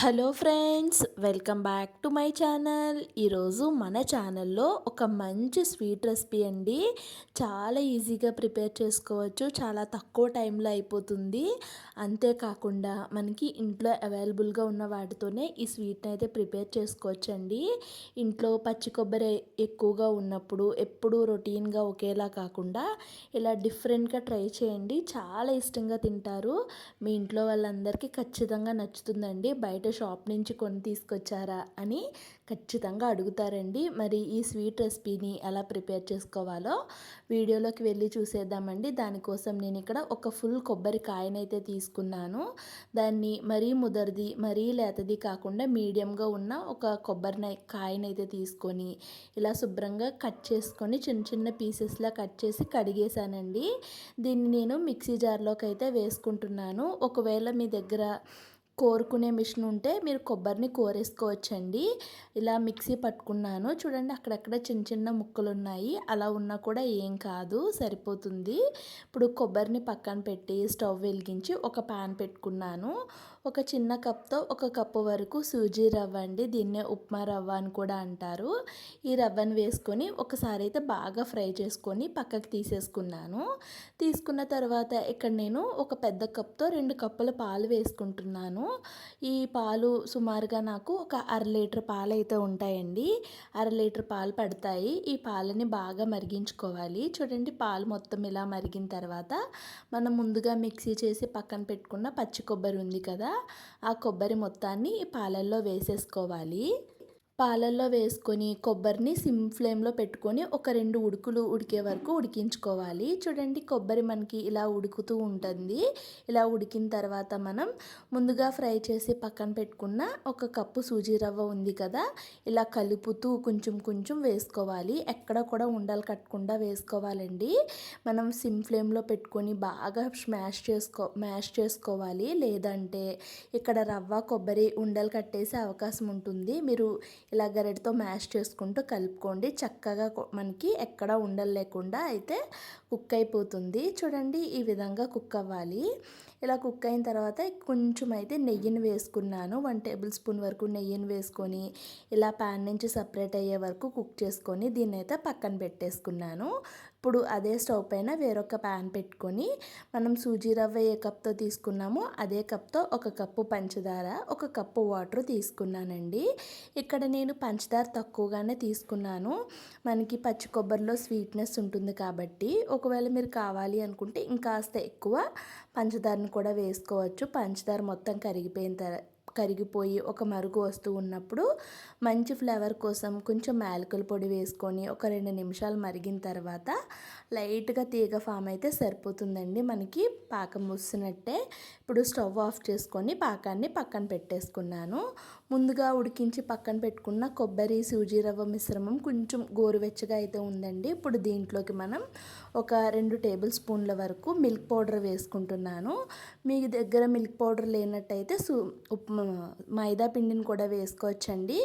Hello friends, welcome back to my channel. ఈరోజు మన ఛానల్లో ఒక మంచి స్వీట్ రెసిపీ అండి. చాలా ఈజీగా ప్రిపేర్ చేసుకోవచ్చు, చాలా తక్కువ టైంలో అయిపోతుంది. అంతేకాకుండా మనకి ఇంట్లో అవైలబుల్గా ఉన్న వాటితోనే ఈ స్వీట్ని అయితే ప్రిపేర్ చేసుకోవచ్చండి. ఇంట్లో పచ్చి కొబ్బరి ఎక్కువగా ఉన్నప్పుడు ఎప్పుడూ రొటీన్గా ఒకేలా కాకుండా ఇలా డిఫరెంట్గా ట్రై చేయండి. చాలా ఇష్టంగా తింటారు. మీ ఇంట్లో వాళ్ళందరికీ ఖచ్చితంగా నచ్చుతుందండి. బయట షాప్ నుంచి కొని తీసుకొచ్చారా అని ఖచ్చితంగా అడుగుతారండి. మరి ఈ స్వీట్ రెసిపీని ఎలా ప్రిపేర్ చేసుకోవాలో వీడియోలోకి వెళ్ళి చూసేద్దామండి. దానికోసం నేను ఇక్కడ ఒక ఫుల్ కొబ్బరికాయనైతే తీసుకున్నాను. దాన్ని మరీ ముదరిది మరీ లేతది కాకుండా మీడియంగా ఉన్న ఒక కాయనైతే తీసుకొని ఇలా శుభ్రంగా కట్ చేసుకొని చిన్న చిన్న పీసెస్లా కట్ చేసి కడిగేసానండి. దీన్ని నేను మిక్సీ జార్లోకి అయితే వేసుకుంటున్నాను. ఒకవేళ మీ దగ్గర కోరుకునే మిషన్ ఉంటే మీరు కొబ్బరిని కోరేసుకోవచ్చండి. ఇలా మిక్సీ పట్టుకున్నాను. చూడండి, అక్కడక్కడ చిన్న చిన్న ముక్కలు ఉన్నాయి. అలా ఉన్నా కూడా ఏం కాదు, సరిపోతుంది. ఇప్పుడు కొబ్బరిని పక్కన పెట్టి స్టవ్ వెలిగించి ఒక ప్యాన్ పెట్టుకున్నాను. ఒక చిన్న కప్తో ఒక కప్పు వరకు సూజీ రవ్వ అండి, దీన్నే ఉప్మా రవ్వ అని కూడా అంటారు. ఈ రవ్వను వేసుకొని ఒకసారి అయితే బాగా ఫ్రై చేసుకొని పక్కకు తీసేసుకున్నాను. తీసుకున్న తర్వాత ఇక్కడ నేను ఒక పెద్ద కప్తో 2 కప్పుల పాలు వేసుకుంటున్నాను. ఈ పాలు సుమారుగా నాకు ఒక లీటర్ పాలు అయితే ఉంటాయండి. లీటర్ పాలు పడతాయి. ఈ పాలని బాగా మరిగించుకోవాలి. చూడండి, పాలు మొత్తం ఇలా మరిగిన తర్వాత మనం ముందుగా మిక్సీ చేసి పక్కన పెట్టుకున్న పచ్చి కొబ్బరి ఉంది కదా, ఆ కొబ్బరి మొత్తాన్ని ఈ పాలల్లో వేసేసుకోవాలి. పాలల్లో వేసుకొని కొబ్బరిని సిమ్ ఫ్లేమ్లో పెట్టుకొని ఒక 2 ఉడుకులు ఉడికే వరకు ఉడికించుకోవాలి. చూడండి, కొబ్బరి మనకి ఇలా ఉడుకుతూ ఉంటుంది. ఇలా ఉడికిన తర్వాత మనం ముందుగా ఫ్రై చేసి పక్కన పెట్టుకున్న ఒక కప్పు సూజీ రవ్వ ఉంది కదా, ఇలా కలుపుతూ కొంచెం కొంచెం వేసుకోవాలి. ఎక్కడ కూడా ఉండలు కట్టకుండా వేసుకోవాలండి. మనం సిమ్ ఫ్లేమ్లో పెట్టుకొని బాగా మ్యాష్ చేసుకోవాలి. లేదంటే ఇక్కడ రవ్వ కొబ్బరి ఉండలు కట్టేసే అవకాశం ఉంటుంది. మీరు ఇలా గరిటతో మ్యాష్ చేసుకుంటూ కలుపుకోండి. చక్కగా మనకి ఎక్కడ ఉండలు లేకుండా అయితే కుక్ అయిపోతుంది. చూడండి, ఈ విధంగా కుక్ అవ్వాలి. ఇలా కుక్ అయిన తర్వాత కొంచెం అయితే నెయ్యిని వేసుకున్నాను. 1 టేబుల్ స్పూన్ వరకు నెయ్యిని వేసుకొని ఇలా ప్యాన్ నుంచి సపరేట్ అయ్యే వరకు కుక్ చేసుకొని దీన్ని అయితే పక్కన పెట్టేసుకున్నాను. ఇప్పుడు అదే స్టవ్ పైన వేరొక ప్యాన్ పెట్టుకొని మనం సూజీ రవ్వ ఏ కప్తో తీసుకున్నామో అదే కప్తో ఒక కప్పు పంచదార, ఒక కప్పు వాటర్ తీసుకున్నానండి. ఇక్కడ నేను పంచదార తక్కువగానే తీసుకున్నాను. మనకి పచ్చి కొబ్బరిలో స్వీట్నెస్ ఉంటుంది కాబట్టి ఒకవేళ మీరు కావాలి అనుకుంటే ఇంకాస్త ఎక్కువ పంచదారని కూడా వేసుకోవచ్చు. పంచదార మొత్తం కరిగిపోయి ఒక మరుగు వస్తూ ఉన్నప్పుడు మంచి ఫ్లేవర్ కోసం కొంచెం యాలకుల పొడి వేసుకొని ఒక 2 నిమిషాలు మరిగిన తర్వాత లైట్గా తీగ ఫామ్ అయితే సరిపోతుందండి. మనకి పాకం వస్తున్నట్టే. ఇప్పుడు స్టవ్ ఆఫ్ చేసుకొని పాకాన్ని పక్కన పెట్టేసుకున్నాను. ముందుగా ఉడికించి పక్కన పెట్టుకున్న కొబ్బరి సూజీ రవ్వ మిశ్రమం కొంచెం గోరువెచ్చగా అయితే ఉందండి. ఇప్పుడు దీంట్లోకి మనం ఒక 2 టేబుల్ స్పూన్ల వరకు మిల్క్ పౌడర్ వేసుకుంటున్నాను. మీ దగ్గర మిల్క్ పౌడర్ లేనట్టయితే మైదా పిండిని కూడా వేసుకోవచ్చండి.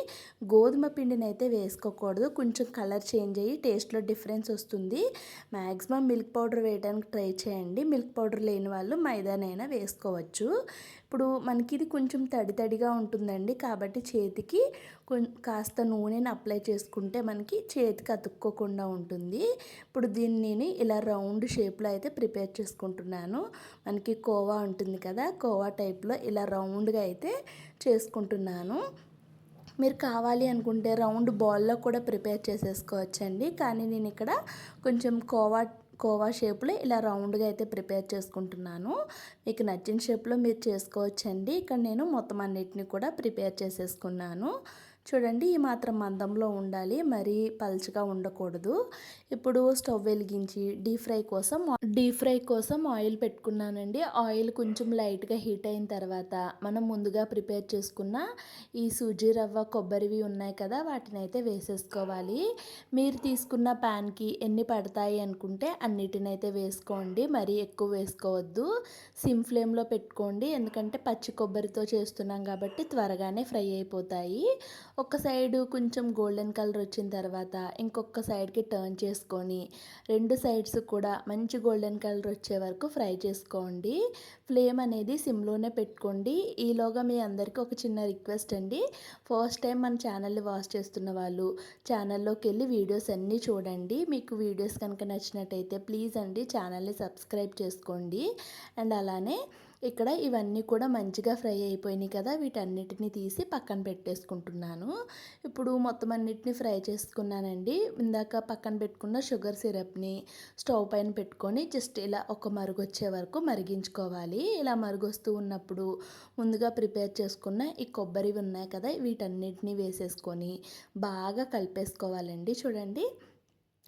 గోధుమ పిండిని అయితే వేసుకోకూడదు. కొంచెం కలర్ చేంజ్ అయ్యి టేస్ట్లో డిఫరెన్స్ వస్తుంది. మ్యాక్సిమం మిల్క్ పౌడర్ వేయడానికి ట్రై చేయండి. మిల్క్ పౌడర్ లేని వాళ్ళు మైదానైనా వేసుకోవచ్చు. ఇప్పుడు మనకి ఇది కొంచెం తడిగా ఉంటుందండి, కాబట్టి చేతికి కాస్త నూనెని అప్లై చేసుకుంటే మనకి చేతికి అతుక్కోకుండా ఉంటుంది. ఇప్పుడు దీన్ని నేను ఇలా రౌండ్ షేప్లో అయితే ప్రిపేర్ చేసుకుంటున్నాను. మనకి కోవా ఉంటుంది కదా, కోవా టైప్లో ఇలా రౌండ్గా అయితే చేసుకుంటున్నాను. మీరు కావాలి అనుకుంటే రౌండ్ బాల్లో కూడా ప్రిపేర్ చేసేసుకోవచ్చండి. కానీ నేను ఇక్కడ కొంచెం కోవా షేప్లో ఇలా రౌండ్గా అయితే ప్రిపేర్ చేసుకుంటున్నాను. మీకు నచ్చిన షేప్లో మీరు చేసుకోవచ్చండి. ఇక్కడ నేను మొత్తం అన్నిటిని కూడా ప్రిపేర్ చేసేసుకున్నాను. చూడండి, ఈ మాత్రం మందంలో ఉండాలి, మరీ పల్చగా ఉండకూడదు. ఇప్పుడు స్టవ్ వెలిగించి డీప్ ఫ్రై కోసం ఆయిల్ పెట్టుకున్నానండి. ఆయిల్ కొంచెం లైట్గా హీట్ అయిన తర్వాత మనం ముందుగా ప్రిపేర్ చేసుకున్న ఈ సూజీ రవ్వ కొబ్బరివి ఉన్నాయి కదా, వాటిని అయితే వేసేసుకోవాలి. మీరు తీసుకున్న ప్యాన్కి ఎన్ని పడతాయి అనుకుంటే అన్నిటినైతే వేసుకోండి. మరీ ఎక్కువ వేసుకోవద్దు. సిమ్ ఫ్లేమ్లో పెట్టుకోండి, ఎందుకంటే పచ్చి కొబ్బరితో చేస్తున్నాం కాబట్టి త్వరగానే ఫ్రై అయిపోతాయి. ఒక సైడు కొంచెం గోల్డెన్ కలర్ వచ్చిన తర్వాత ఇంకొక సైడ్కి టర్న్ చేసుకొని 2 సైడ్స్ కూడా మంచి గోల్డెన్ కలర్ వచ్చే వరకు ఫ్రై చేసుకోండి. ఫ్లేమ్ అనేది సిమ్లోనే పెట్టుకోండి. ఈలోగా మీ అందరికీ ఒక చిన్న రిక్వెస్ట్ అండి. ఫస్ట్ టైం మన ఛానల్ని వాచ్ చేస్తున్న వాళ్ళు ఛానల్లోకి వెళ్ళి వీడియోస్ అన్నీ చూడండి. మీకు వీడియోస్ కనుక నచ్చినట్టయితే ప్లీజ్ అండి ఛానల్ని సబ్స్క్రైబ్ చేసుకోండి. అండ్ అలానే ఇక్కడ ఇవన్నీ కూడా మంచిగా ఫ్రై అయిపోయినాయి కదా, వీటన్నిటిని తీసి పక్కన పెట్టేసుకుంటున్నాను. ఇప్పుడు మొత్తం అన్నిటిని ఫ్రై చేసుకున్నానండి. ఇందాక పక్కన పెట్టుకున్న షుగర్ సిరప్ని స్టవ్ పైన పెట్టుకొని జస్ట్ ఇలా ఒక మరుగు వచ్చే వరకు మరిగించుకోవాలి. ఇలా మరుగొస్తూ ఉన్నప్పుడు ముందుగా ప్రిపేర్ చేసుకున్న ఈ కొబ్బరివి ఉన్నాయి కదా, వీటన్నిటిని వేసేసుకొని బాగా కలిపేసుకోవాలండి. చూడండి,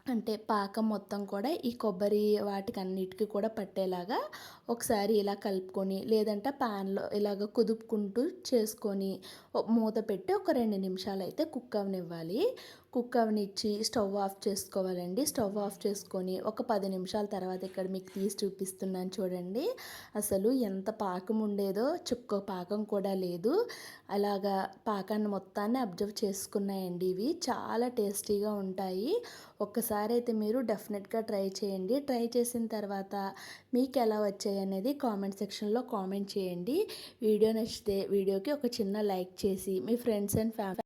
అంటే పాకం మొత్తం కూడా ఈ కొబ్బరి వాటికన్నిటికి కూడా పట్టేలాగా ఒకసారి ఇలా కలుపుకొని, లేదంటే ప్యాన్లో ఇలాగ కుదుపుకుంటూ చేసుకొని మూత పెట్టి ఒక 2 నిమిషాలు అయితే కుక్ అవనివ్వాలి. కుక్ అవనిచ్చి స్టవ్ ఆఫ్ చేసుకోవాలండి. స్టవ్ ఆఫ్ చేసుకొని ఒక 10 నిమిషాల తర్వాత ఇక్కడ మీకు తీసి చూపిస్తున్నాను చూడండి. అసలు ఎంత పాకం ఉండేదో, చుక్క పాకం కూడా లేదు. అలాగా పాకాన్ని మొత్తాన్ని అబ్జర్వ్ చేసుకున్నాయండి. ఇవి చాలా టేస్టీగా ఉంటాయి. ఒక్కసారి అయితే మీరు డెఫినెట్గా ట్రై చేయండి. ట్రై చేసిన తర్వాత మీకు ఎలా వచ్చాయి అనేది కామెంట్ సెక్షన్లో కామెంట్ చేయండి. వీడియో నచ్చితే వీడియోకి ఒక చిన్న లైక్ చేసి మీ ఫ్రెండ్స్ అండ్ ఫ్యామిలీ